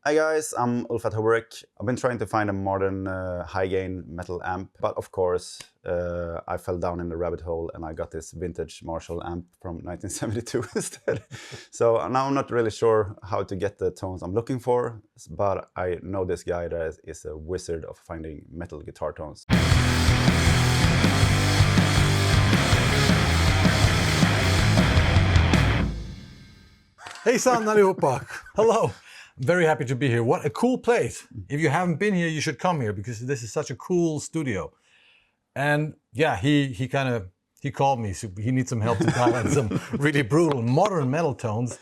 Hi guys, I'm Ulf at HoboRec. I've been trying to find a modern high-gain metal amp, but of course I fell down in the rabbit hole and I got this vintage Marshall amp from 1972 instead. So now I'm not really sure how to get the tones I'm looking for, but I know this guy that is a wizard of finding metal guitar tones. Hejsan allihopa! Hello! Very happy to be here. What a cool place. If you haven't been here, you should come here because this is such a cool studio. And yeah, he called me, so he needs some help to dial in some really brutal modern metal tones.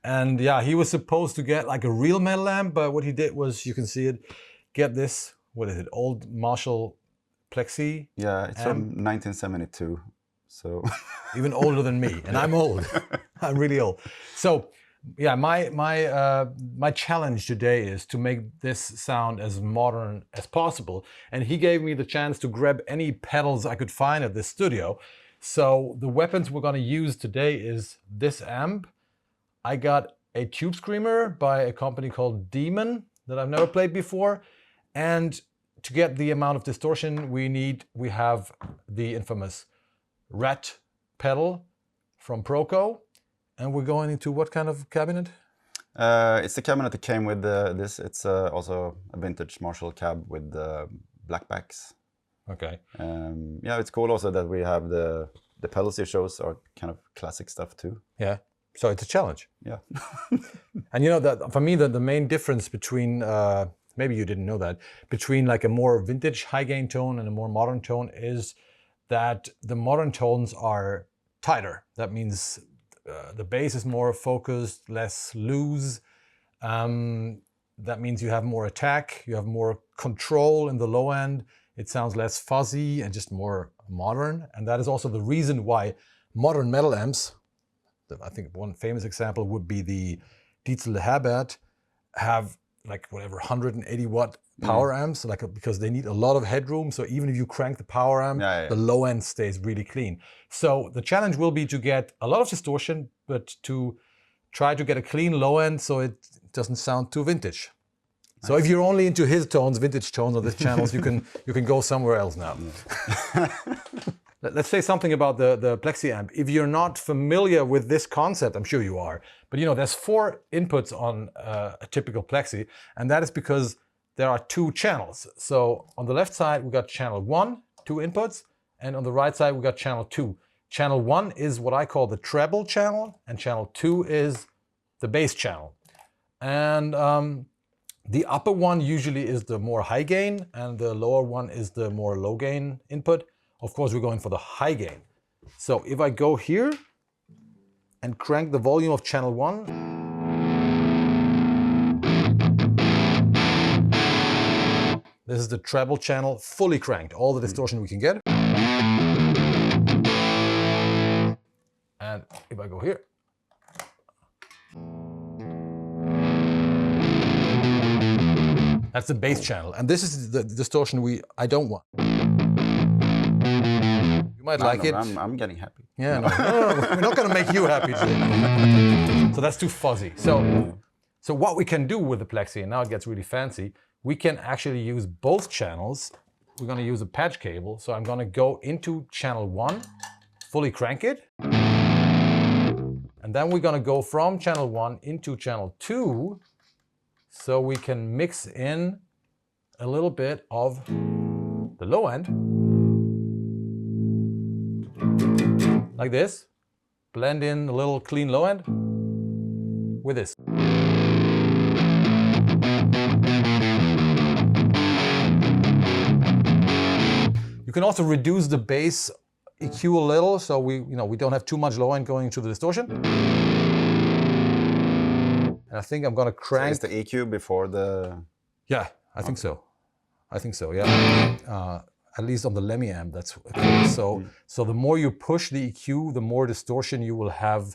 And yeah, he was supposed to get like a real metal amp, but what he did was, you can see it, get this, what is it, old Marshall Plexi? Yeah, it's from 1972, so... Even older than me, and I'm old. I'm really old. So yeah, my challenge today is to make this sound as modern as possible. And he gave me the chance to grab any pedals I could find at this studio. So the weapons we're going to use today is this amp. I got a tube screamer by a company called Demon that I've never played before. And to get the amount of distortion we have the infamous Rat pedal from Proco. And we're going into what kind of cabinet? It's the cabinet that came with this. It's also a vintage Marshall cab with black backs. Okay. Yeah, it's cool also that we have the pedals he shows are kind of classic stuff too. Yeah, so it's a challenge. Yeah. And you know, that for me, the main difference between, maybe you didn't know that, between like a more vintage high gain tone and a more modern tone is that the modern tones are tighter. That means the bass is more focused, less loose. That means you have more attack, you have more control in the low end. It sounds less fuzzy and just more modern. And that is also the reason why modern metal amps, I think one famous example would be the Dietzel Herbert, have like whatever 180 watt power amps, like because they need a lot of headroom. So even if you crank the power amp, the low end stays really clean. So the challenge will be to get a lot of distortion, but to try to get a clean low end so it doesn't sound too vintage. Nice. So if you're only into his tones, vintage tones on this channels, you can go somewhere else now. Let's say something about the Plexi amp. If you're not familiar with this concept, I'm sure you are, but you know, there's 4 inputs on a typical Plexi, and that is because there are 2 channels. So on the left side, we got channel 1, 2 inputs, and on the right side, we got channel 2. Channel 1 is what I call the treble channel, and channel 2 is the bass channel. And the upper one usually is the more high gain, and the lower one is the more low gain input. Of course, we're going for the high gain. So if I go here and crank the volume of channel 1, this is the treble channel fully cranked, all the distortion we can get. And if I go here, that's the bass channel. And this is the distortion I don't want. You might like it. I'm getting happy. Yeah, no, we're not going to make you happy today. So that's too fuzzy. So what we can do with the Plexi, and now it gets really fancy, we can actually use both channels. We're going to use a patch cable. So I'm going to go into channel 1, fully crank it. And then we're going to go from channel 1 into channel 2, so we can mix in a little bit of the low end. Like this. Blend in a little clean low end with this. You can also reduce the bass EQ a little, so we don't have too much low end going into the distortion. And I think I'm gonna crank. So is the EQ before the? Yeah, I think so. I think so. Yeah. At least on the Lemmy amp, that's okay. So the more you push the EQ, the more distortion you will have,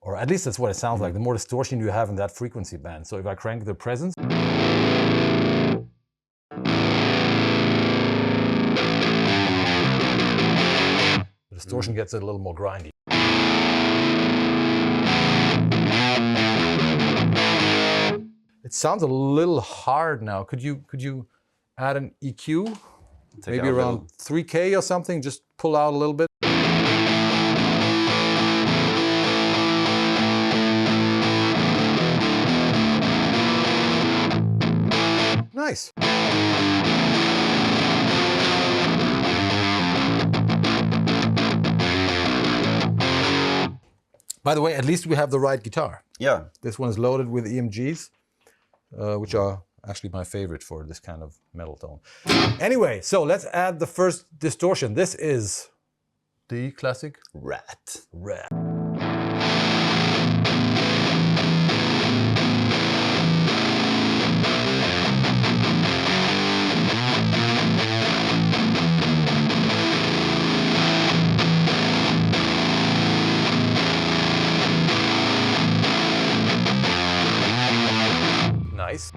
or at least that's what it sounds like. The more distortion you have in that frequency band. So if I crank the presence. The distortion gets a little more grindy. It sounds a little hard now. Could you add an EQ? Maybe around 3K or something, just pull out a little bit. Nice. By the way, at least we have the right guitar. Yeah. This one is loaded with EMGs, which are actually my favorite for this kind of metal tone. Anyway, so let's add the first distortion. This is the classic Rat. Rat. Nice.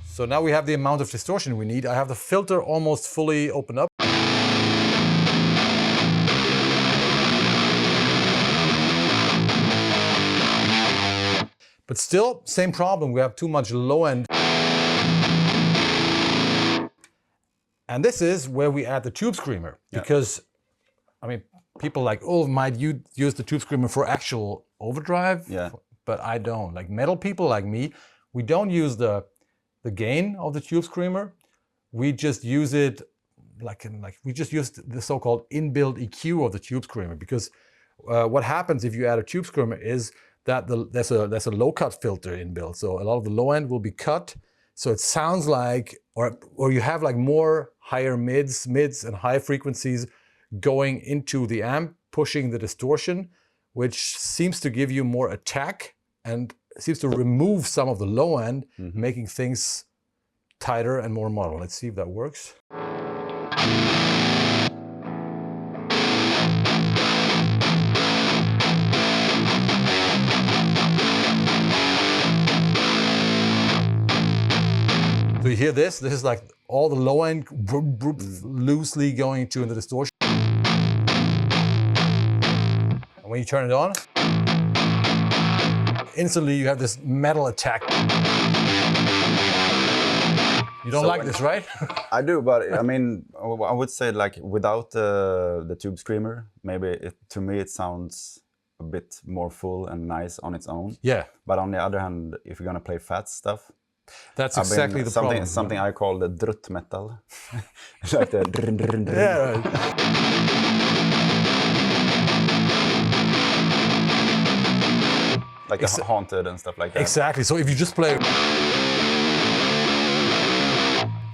So now we have the amount of distortion we need. I have the filter almost fully opened up. But still, same problem. We have too much low end. And this is where we add the tube screamer. Because, I mean, people like, oh, might you use the tube screamer for actual overdrive? Yeah. But I don't. Like metal people like me, we don't use the gain of the tube screamer. We just use it we just use the so-called inbuilt EQ of the tube screamer, because what happens if you add a tube screamer is that there's a low cut filter inbuilt. So a lot of the low end will be cut. So it sounds like, or you have like more higher mids and high frequencies going into the amp, pushing the distortion, which seems to give you more attack and seems to remove some of the low end, making things tighter and more modern. Let's see if that works. So you hear this? This is like all the low end loosely going into the distortion. And when you turn it on, instantly you have this metal attack. You don't like this, right? I do, but I mean, I would say like without the tube screamer, maybe to me it sounds a bit more full and nice on its own. Yeah. But on the other hand, if you're gonna play fat stuff, that's exactly the problem. Something I call the drutt metal, like the drn, drn, drn. Yeah, right. Like the haunted and stuff like that. Exactly. So if you just play,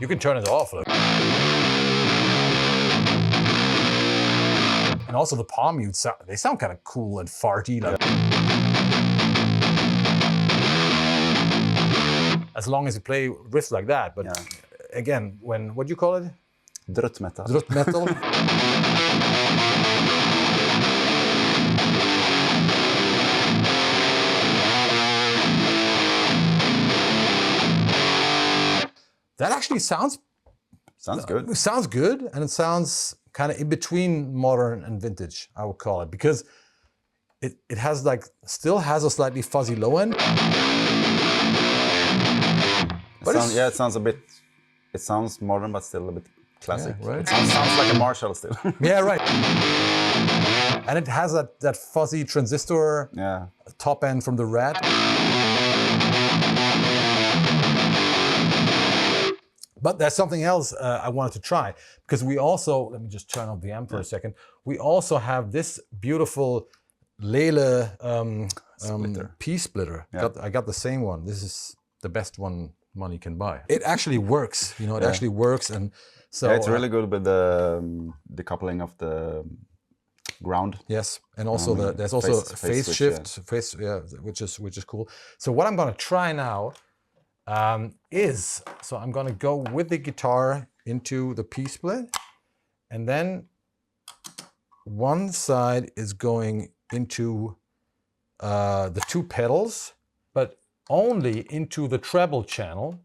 you can turn it off. Look. And also the palm mutes, they sound kind of cool and farty. Like. As long as you play riffs like that. But again, what do you call it? Drutt metal. Drutt metal. That actually sounds good. It sounds good, and it sounds kind of in between modern and vintage, I would call it, because it has like still has a slightly fuzzy low end. It sounds a bit. It sounds modern, but still a bit classic. Yeah, right. It sounds like a Marshall still. Yeah, right. And it has that fuzzy transistor top end from the Rat. But there's something else I wanted to try, because we also, let me just turn off the amp for a second. We also have this beautiful Lele P splitter. Yeah. I got the same one. This is the best one money can buy. It actually works, you know, it actually works. And so it's really good with the coupling of the ground. Yes, and also there's also phase shift, which is cool. So what I'm gonna try now so I'm gonna go with the guitar into the P-split, and then one side is going into the two pedals, but only into the treble channel,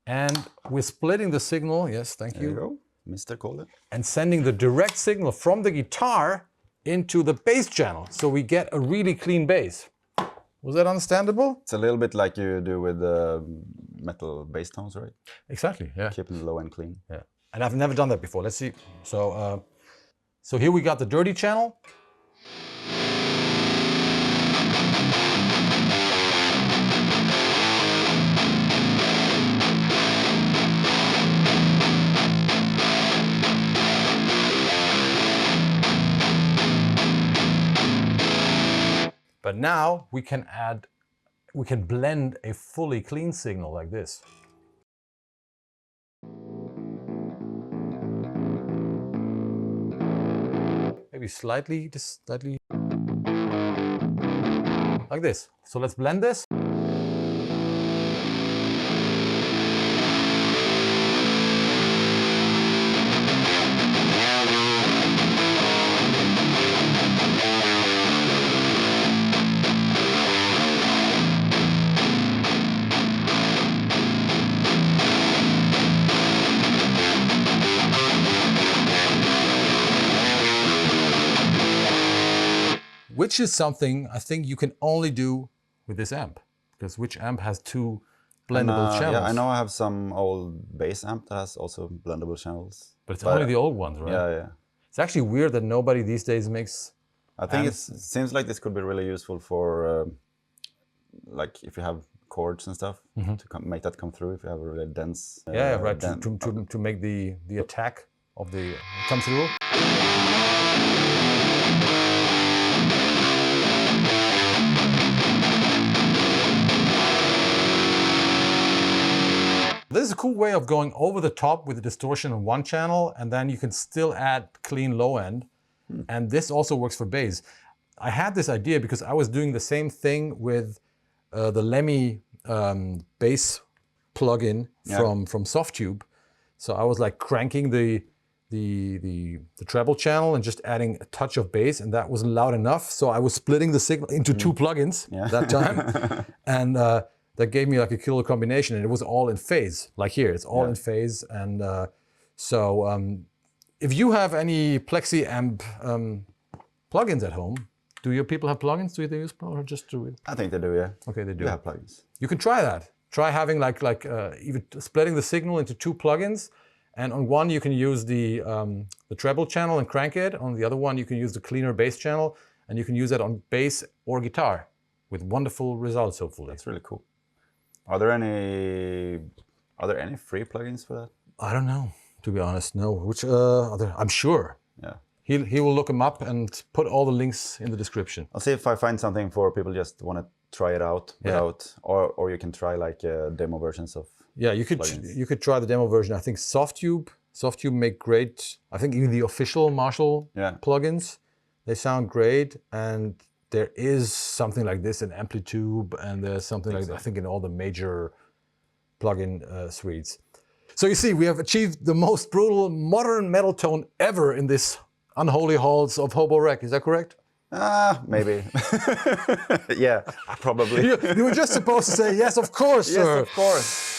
and we're splitting the signal, yes, thank you. There you go, Mr. Kohle. And sending the direct signal from the guitar into the bass channel. So we get a really clean bass. Was that understandable? It's a little bit like you do with metal bass tones, right? Exactly, yeah. Keeping the low end clean. Yeah, and I've never done that before. Let's see. So, so here we got the dirty channel. But now we can blend a fully clean signal like this. Maybe slightly, just slightly like this. So let's blend this. Which is something I think you can only do with this amp, because which amp has two blendable channels? Yeah, I know I have some old bass amp that has also blendable channels. But it's only the old ones, right? Yeah, yeah. It's actually weird that nobody these days makes. I think it seems like this could be really useful for, like, if you have chords and stuff, to make that come through. If you have a really dense. Yeah, right. To make the attack of the come through. This is a cool way of going over the top with the distortion on one channel, and then you can still add clean low end. And this also works for bass. I had this idea because I was doing the same thing with the Lemmy bass plugin from Softtube. So I was like cranking the treble channel and just adding a touch of bass, and that wasn't loud enough. So I was splitting the signal into two plugins that time. And that gave me like a killer combination, and it was all in phase. Like here, it's all in phase. And if you have any Plexi amp plugins at home, do your people have plugins? Do they use or just do it? I think they do, yeah. Okay, they do. They have plugins. You can try that. Try having even splitting the signal into two plugins, and on one you can use the treble channel and crank it. On the other one you can use the cleaner bass channel, and you can use that on bass or guitar with wonderful results, hopefully. That's really cool. Are there any free plugins for that? I don't know, to be honest. No. Which other? I'm sure. Yeah. He will look them up and put all the links in the description. I'll see if I find something for people just want to try it out without, or you can try like demo versions of. Yeah, you could try the demo version. I think Softtube make great. I think even the official Marshall plugins, they sound great. And there is something like this in Amplitude, and there's something like that, I think, in all the major plugin suites. So you see, we have achieved the most brutal modern metal tone ever in this unholy halls of HoboRec. Is that correct? Maybe. Yeah, probably. You were just supposed to say, yes, of course, sir. Yes, of course.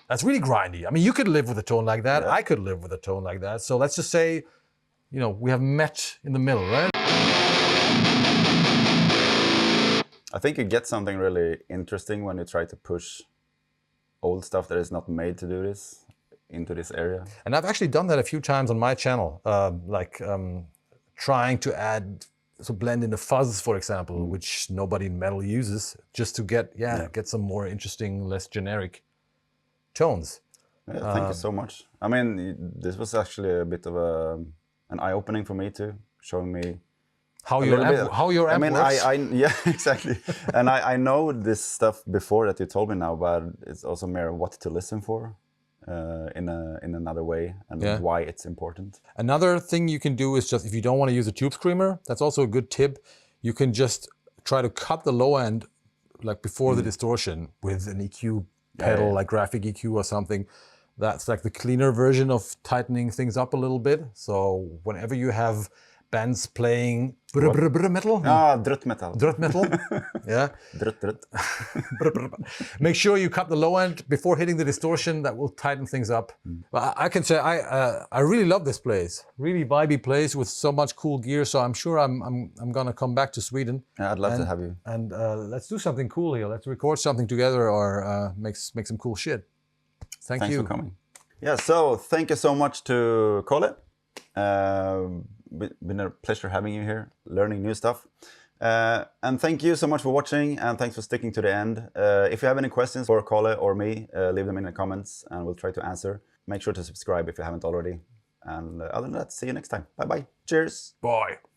That's really grindy. I mean, you could live with a tone like that. I could live with a tone like that. So let's just say, we have met in the middle, right? I think you get something really interesting when you try to push old stuff that is not made to do this into this area. And I've actually done that a few times on my channel, trying to blend in the fuzz, for example, which nobody in metal uses, just to get some more interesting, less generic tones. Yeah, thank you so much. I mean, this was actually a bit of an eye-opening for me too, showing me how your amp works. Yeah, exactly. And I know this stuff before that you told me now, but it's also more what to listen for in another way, and why it's important. Another thing you can do is just, if you don't want to use a tube screamer, that's also a good tip. You can just try to cut the low end like before the distortion with an EQ pedal, like graphic EQ or something. That's like the cleaner version of tightening things up a little bit. So whenever you have bands playing metal. Ah, drut metal. Drut metal. Yeah. Drut. Make sure you cut the low end before hitting the distortion. That will tighten things up. But I can say I really love this place. Really vibey place with so much cool gear. So I'm sure I'm gonna come back to Sweden. Yeah, I'd love to have you. And let's do something cool here. Let's record something together or make some cool shit. Thanks for coming. Yeah, so thank you so much to Kohle. Been a pleasure having you here, learning new stuff. And thank you so much for watching, and thanks for sticking to the end. If you have any questions for Kohle or me, leave them in the comments and we'll try to answer. Make sure to subscribe if you haven't already. And other than that, see you next time. Bye-bye. Cheers. Bye.